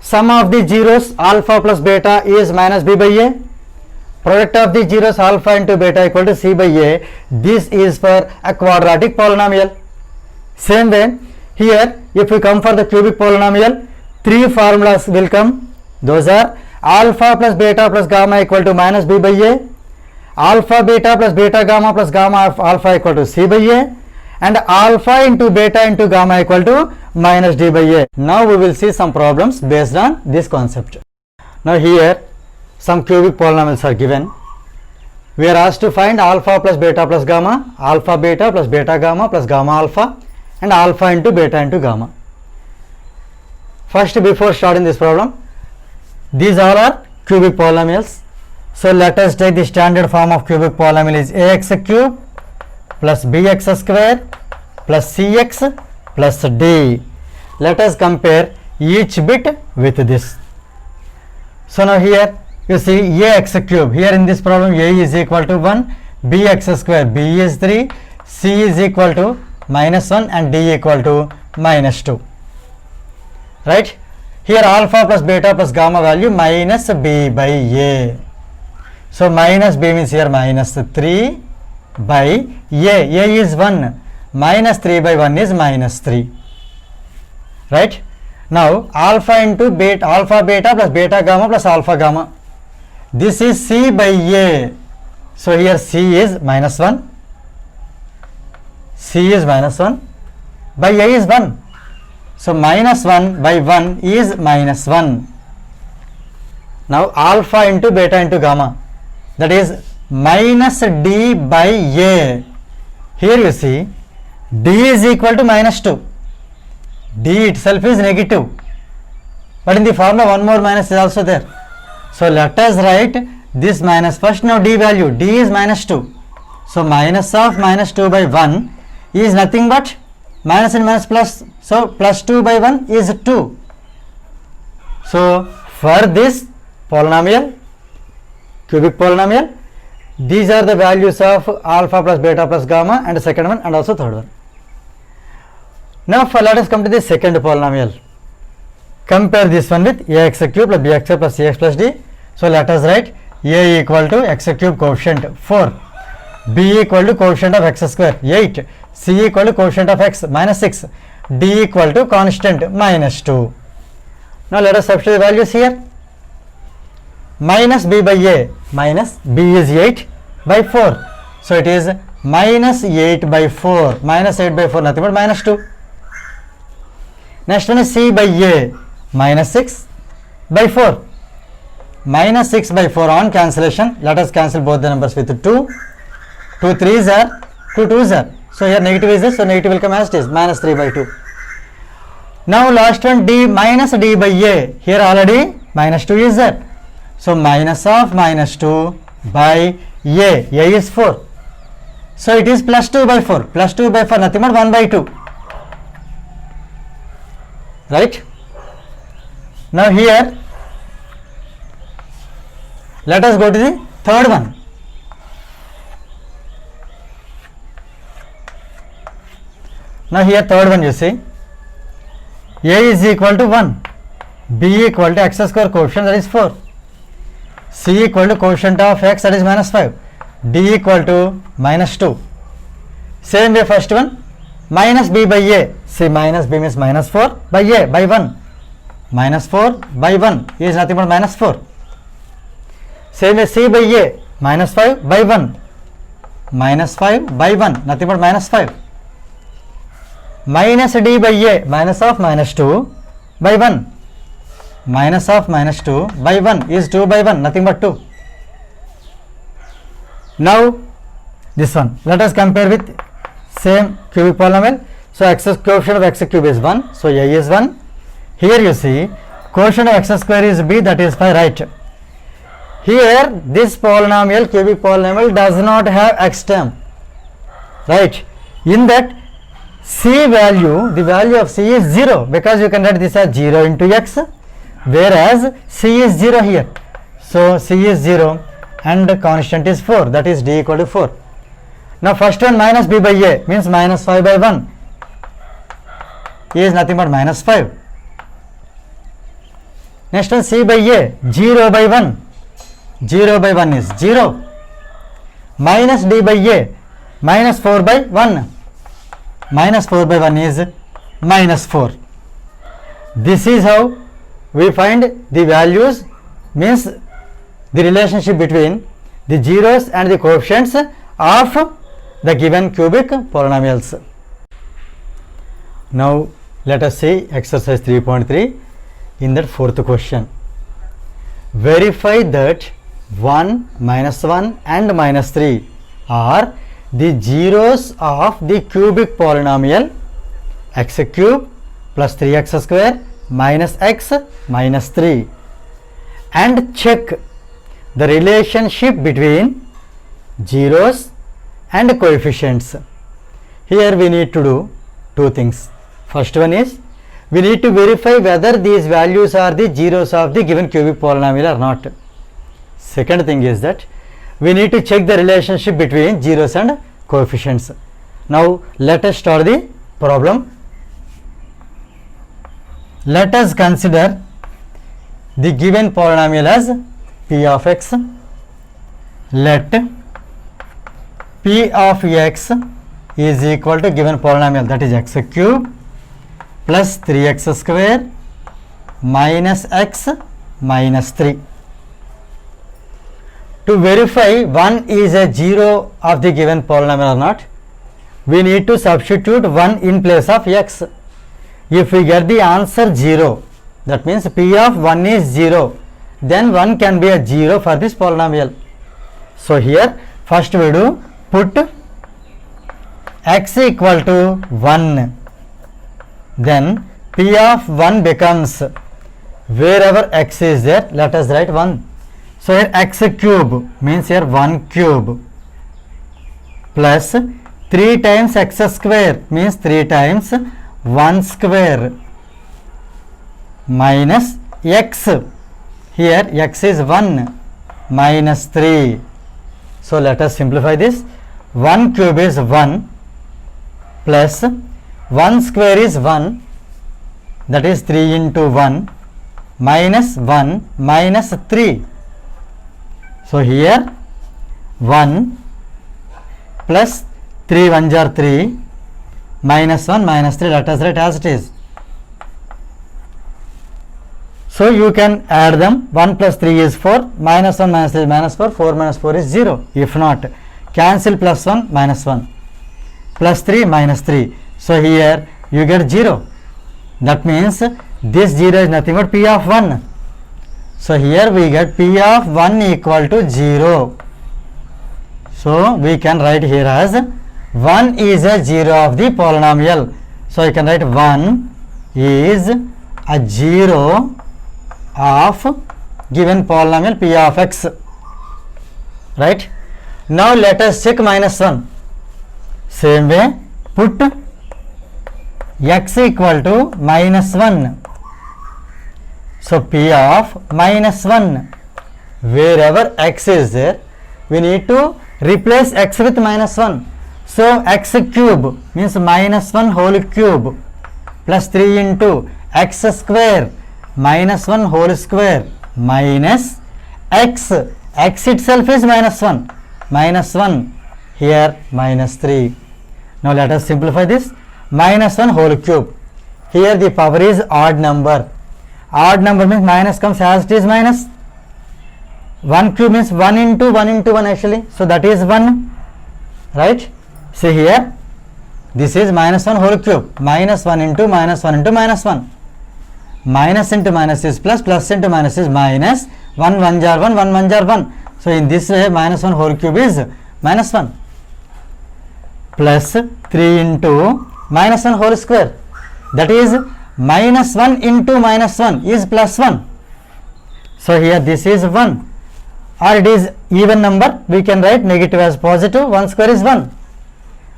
sum of the zeros alpha plus beta is minus b by a. Product of the zeros alpha into beta equal to c by a. This is for a quadratic polynomial. Same way here, if we come for the cubic polynomial, three formulas will come. Those are alpha plus beta plus gamma equal to minus b by a, alpha beta plus beta gamma plus gamma alpha equal to c by a, and alpha into beta into gamma equal to minus d by a. Now we will see some problems based on this concept. Now here some cubic polynomials are given. We are asked to find alpha plus beta plus gamma, alpha beta plus beta gamma plus gamma alpha, and alpha into beta into gamma. First, before starting this problem, these all are cubic polynomials. So let us take the standard form of cubic polynomial is ax cube plus bx square plus cx plus d. Let us compare each bit with this. So now here you see ax cube. Here in this problem a is equal to 1, bx square b is 3, c is equal to minus 1 and d equal to minus 2. Right? Here alpha plus beta plus gamma value minus b by a. So minus b means here minus 3 by a is 1, minus 3 by 1 is minus 3. Right? Now alpha into beta, alpha beta plus beta gamma plus alpha gamma. This is c by a. So here c is minus 1, c is minus 1, by a is 1. So minus 1 by 1 is minus 1. Now alpha into beta into gamma, that is minus d by a. Here you see d is equal to minus 2. D itself is negative, but in the formula one more minus is also there. So let us write this minus first. Now d value, d is minus 2. So minus of minus 2 by 1 is nothing but minus and minus plus. So plus 2 by 1 is 2. So for this polynomial, cubic polynomial, these are the values of alpha plus beta plus gamma, and the second one and also third one. Now let us come to the second polynomial. Compare this one with ax cube plus bx plus cx plus d. So let us write a equal to x cube coefficient 4, b equal to coefficient of x square 8, c equal to coefficient of x minus 6, d equal to constant minus 2. Now let us substitute the values here. Minus b by a, minus b is 8 by 4. So it is minus 8 by 4, minus 8 by 4 nothing but minus 2. Next one is c by a, minus 6 by 4. Minus 6 by 4 on cancellation. Let us cancel both the numbers with 2. 2 3s are, 2 2s are. So here negative is this, so negative will come as it is, minus 3 by 2. Now last one d, minus d by a. Here already minus 2 is there. So minus of minus 2 by a is 4. So it is plus 2 by 4. Plus 2 by 4 nothing but 1 by 2. Right? Now here let us go to the third one. Now here third one you see, a is equal to 1, b equal to x square coefficient, that is 4, c equal to coefficient of x, that is minus 5, d equal to minus 2. Same way first one, minus b by a. See, minus b means minus 4 by a by 1. Minus 4 by 1 is nothing but minus 4. Same way c by a, minus 5 by 1. Minus 5 by 1 nothing but minus 5. Minus d by a, minus of minus 2 by 1. Minus of minus 2 by 1 is 2 by 1 nothing but 2. Now this one, let us compare with same cubic polynomial. So x coefficient of x cube is 1, so a is 1. Here you see coefficient of x square is b, that is 5, right? Here this polynomial, cubic polynomial, does not have x term, right? In that c value, the value of c is 0, because you can write this as 0 into x, whereas c is 0 here. So c is 0 and the constant is 4, that is d equal to 4. Now first one, minus b by a, means minus 5 by 1 is nothing but minus 5. Next one C by A, 0 by 1. 0 by 1 is 0. Minus D by A, minus 4 by 1. Minus 4 by 1 is minus 4. This is how we find the values, means the relationship between the zeros and the coefficients of the given cubic polynomials. Now let us see exercise 3.3 in that fourth question. Verify that 1, minus 1 and minus 3 are the zeros of the cubic polynomial x cube plus 3x square minus x minus 3, and check the relationship between zeros and coefficients. Here we need to do two things. First one is we need to verify whether these values are the zeros of the given cubic polynomial or not. Second thing is that we need to check the relationship between zeros and coefficients. Now let us start the problem. Let us consider the given polynomial as p of x. Let p of x is equal to given polynomial, that is x cube plus 3x square minus x minus 3. To verify 1 is a zero of the given polynomial or not, we need to substitute 1 in place of x. If we get the answer 0, that means p of 1 is 0, then 1 can be a 0 for this polynomial. So here first we do put x equal to 1, then p of 1 becomes, wherever x is there, let us write 1. So here x cube means here 1 cube plus 3 times x square means 3 times 1 square minus x, here x is 1 minus 3. So let us simplify this. 1 cube is 1 plus 1 square is 1, that is 3 into 1 minus 1 minus 3. So here 1 plus 3 1s are 3 minus 1 minus 3, let us write as it is. So you can add them. 1 plus 3 is 4, minus 1 minus 3 is minus 4, 4 minus 4 is 0. If not, cancel plus 1 minus 1 plus 3 minus 3. So here you get 0. That means this 0 is nothing but p of 1. So here we get p of 1 equal to 0. So we can write here as 1 is a 0 of the polynomial. So you can write 1 is a 0 of given polynomial p of x. Right? Now let us check minus 1. Same way, put x equal to minus 1. So p of minus 1, wherever x is there, we need to replace x with minus 1. So x cube means minus 1 whole cube plus 3 into x square minus 1 whole square minus x. X itself is minus 1. Minus 1, here minus 3. Now let us simplify this. Minus 1 whole cube. Here the power is odd number. Odd number means minus comes as it is minus. 1 cube means 1 into 1 into 1 actually. So that is 1. Right? See here. This is minus 1 whole cube. Minus 1 into minus 1 into minus 1. Minus into minus is plus. Plus into minus is minus. 1 1s are 1. 1 1s are 1. So in this way minus 1 whole cube is minus 1. Plus 3 into minus 1 whole square. That is minus 1 into minus 1 is plus 1. So here this is 1, or it is even number, we can write negative as positive. 1 square is 1.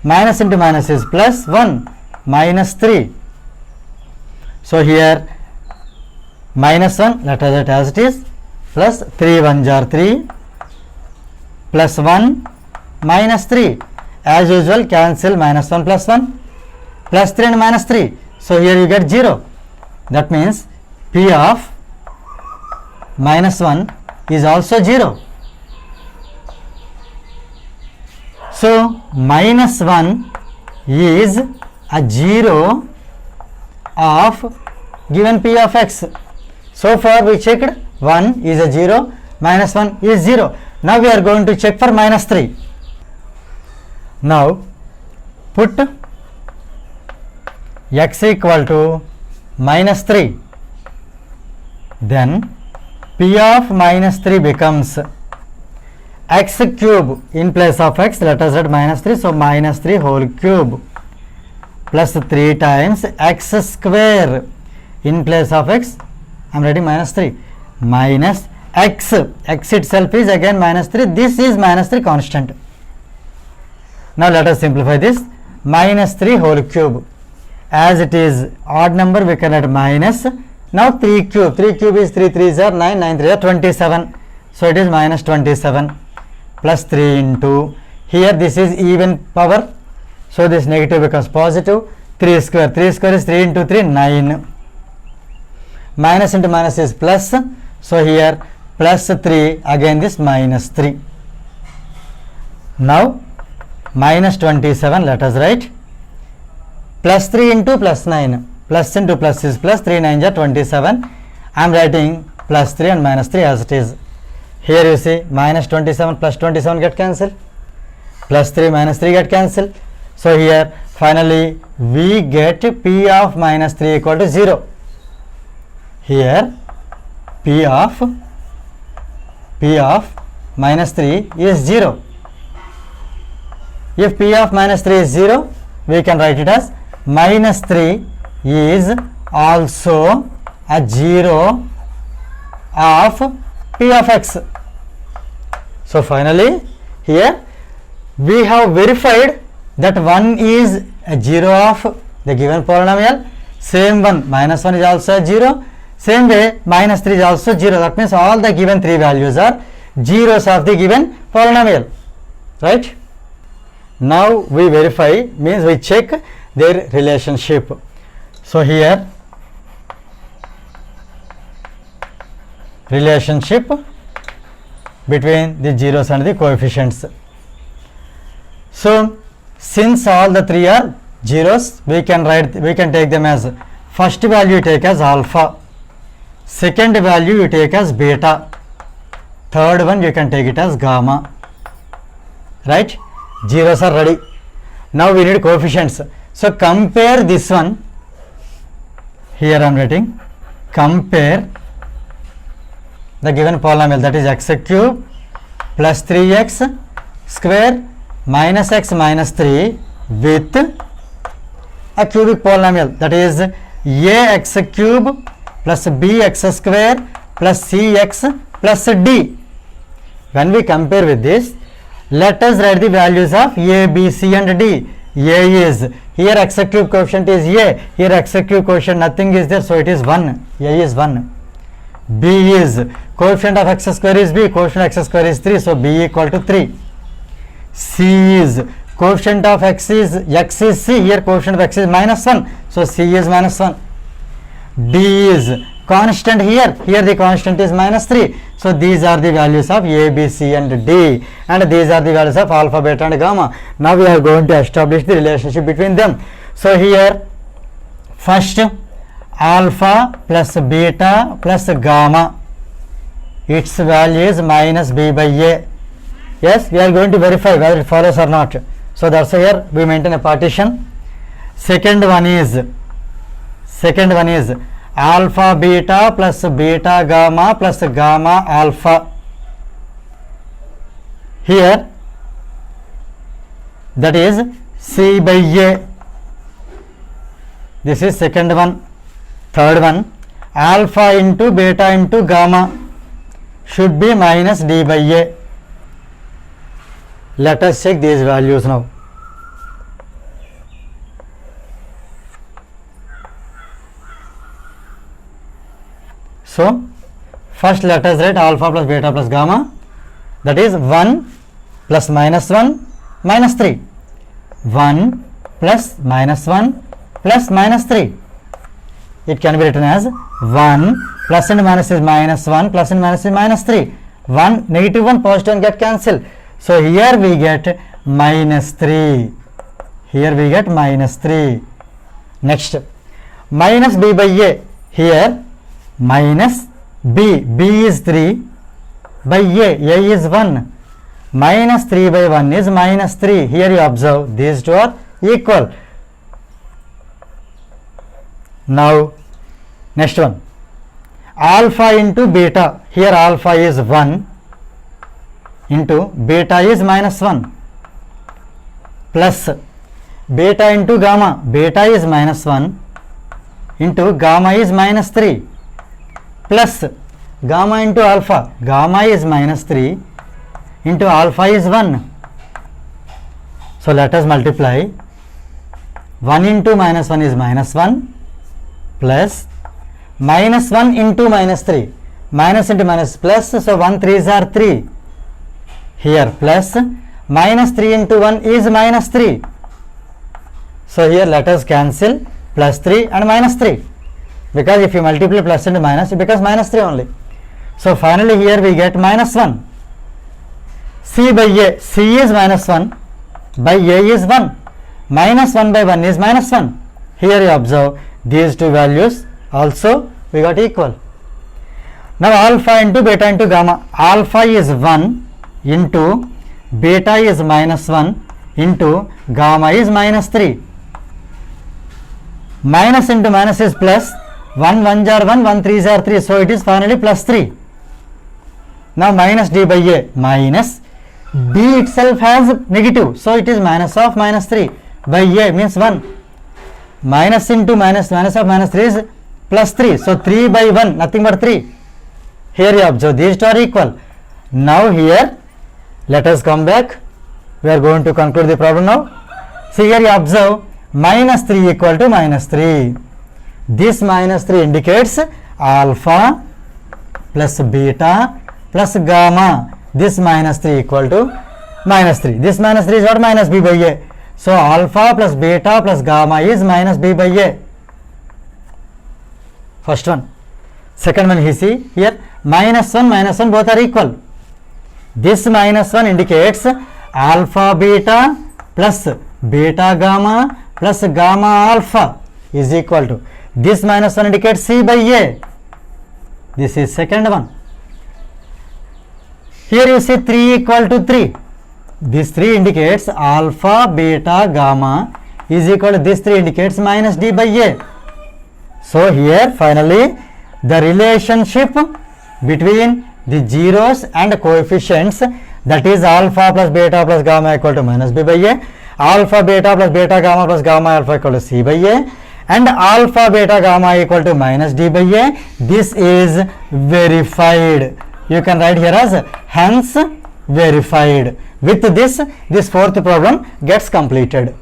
Minus into minus is plus 1 minus 3. So here minus 1, let us write as it is, plus 3 1s are 3 plus 1 minus 3. As usual, cancel minus 1 plus 1 plus 3 and minus 3. So here you get 0. That means p of minus 1 is also 0. So minus 1 is a 0 of given p of x. So far we checked 1 is a 0, minus 1 is 0. Now we are going to check for minus 3. Now put x equal to minus 3. Then p of minus 3 becomes x cube in place of x. Let us write minus 3. So minus 3 whole cube plus 3 times x square. In place of x, I am writing minus 3 minus x. X itself is again minus 3. This is minus 3 constant. Now let us simplify this. Minus 3 whole cube. As it is odd number, we can write minus. Now 3 cube. 3 cube is 3 3s are 9, 9 3s are 27. So it is minus 27 plus 3 into, here this is even power. So this negative becomes positive. 3 square. 3 square is 3 into 3, 9. Minus into minus is plus. So here plus 3, again this minus 3. Now minus 27, let us write. Plus 3 into plus 9. Plus into plus is plus, 3 9s are 27. I am writing plus 3 and minus 3 as it is. Here you see minus 27 plus 27 get cancelled. Plus 3 minus 3 get cancelled. So here finally we get p of minus 3 equal to 0. Here p of minus 3 is 0. If p of minus 3 is 0, we can write it as minus 3 is also a 0 of p of x. So finally here we have verified that 1 is a 0 of the given polynomial. Same one, minus 1 is also a 0. Same way minus 3 is also 0. That means all the given 3 values are zeros of the given polynomial, right? Now we verify, means we check their relationship. So here relationship between the zeros and the coefficients. So since all the 3 are zeros, we can take them as first value you take as alpha, second value you take as beta, third one you can take it as gamma, right? Zeros are ready. Now we need coefficients. So compare this one. Here I am writing, compare the given polynomial, that is x cube plus 3x square minus x minus 3 with a cubic polynomial, that is ax cube plus bx square plus cx plus d. When we compare with this, let us write the values of a, b, c and d. A is, here x cube coefficient is a, here x cube coefficient nothing is there, so it is 1, a is 1. B is, coefficient of x square is b, coefficient of x square is 3, so b equal to 3. C is, coefficient of x is c, here coefficient of x is minus 1, so c is minus 1. D is constant, here the constant is minus 3, so these are the values of a, b, c and d, and these are the values of alpha, beta and gamma. Now we are going to establish the relationship between them. So here first alpha plus beta plus gamma, its value is minus b by a. Yes, we are going to verify whether it follows or not. So that's why here we maintain a partition. Second one is alpha beta plus beta gamma plus gamma alpha. Here that is c by a. This is second one. Third one, alpha into beta into gamma should be minus d by a. Let us check these values now. So first let us write alpha plus beta plus gamma, that is 1 plus minus 1 minus 3, 1 plus minus 1 plus minus 3. it can be written as 1, plus and minus is minus 1, plus and minus is minus 3. 1, negative 1, positive 1 get cancelled. So here we get minus 3. Here we get minus 3. Next, minus b by a. Here minus b. b is 3 by a is 1. Minus 3 by 1 is minus 3. Here you observe these two are equal. Now next one, alpha into beta. Here alpha is 1 into beta is minus 1 plus beta into gamma. Beta is minus 1 into gamma is minus 3 plus gamma into alpha. Gamma is minus 3 into alpha is 1. So let us multiply. 1 into minus 1 is minus 1 plus minus 1 into minus 3. Minus into minus plus, so 1 3s are 3. Here plus minus 3 into 1 is minus 3. So here let us cancel plus 3 and minus 3, because if you multiply plus into minus it becomes minus 3 only. So finally here we get minus 1. C by a. C is minus 1 by a is 1. Minus 1 by 1 is minus 1. Here you observe these two values also we got equal. Now alpha into beta into gamma. Alpha is 1 into beta is minus 1 into gamma is minus 3. Minus into minus is plus. 1 1s are 1, 1 3s are 3. So it is finally plus 3. Now minus d by a. Minus d itself has negative, so it is minus of minus 3 by a means 1. Minus into minus, minus of minus 3 is plus 3. So 3 by 1, nothing but 3. Here you observe these two are equal. Now here let us come back. We are going to conclude the problem now. See here you observe minus 3 equal to minus 3. This minus 3 indicates alpha plus beta plus gamma. This minus 3 equal to minus 3. This minus 3 is what? Minus b by a. So alpha plus beta plus gamma is minus b by a. First one. Second one, he see here minus 1 both are equal. This minus 1 indicates alpha beta plus beta gamma plus gamma alpha is equal to. This minus 1 indicates C by A. This is second one. Here you see 3 equal to 3. This 3 indicates alpha beta gamma is equal to this 3 indicates minus d by a. So here finally the relationship between the zeros and coefficients, that is alpha plus beta plus gamma equal to minus b by a, alpha beta plus beta gamma plus gamma alpha equal to c by a, and alpha beta gamma equal to minus d by a, this is verified. You can write here as hence verified. With this fourth problem gets completed.